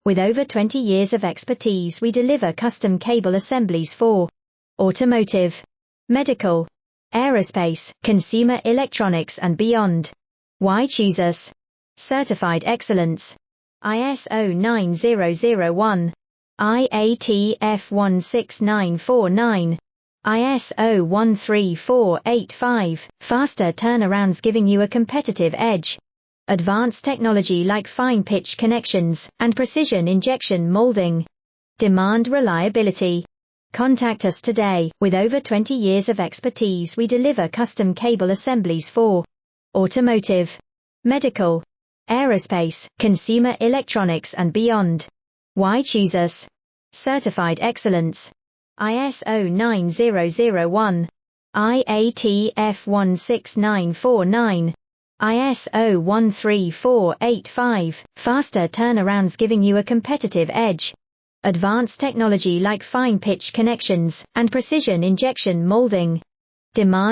With over 20 years of expertise, we deliver custom cable assemblies for automotive, medical, aerospace, consumer electronics and beyond. Why choose us? Certified excellence. ISO 9001, IATF 16949, ISO 13485, faster turnarounds giving you a competitive edge. Advanced technology like fine pitch connections and precision injection molding. Demand reliability. Contact us today. With over 20 years of expertise, we deliver custom cable assemblies for automotive, medical, aerospace, consumer electronics and beyond. Why choose us? Certified excellence. ISO 9001, IATF 16949, ISO 13485, faster turnarounds giving you a competitive edge. Advanced technology like fine pitch connections and precision injection molding. Demand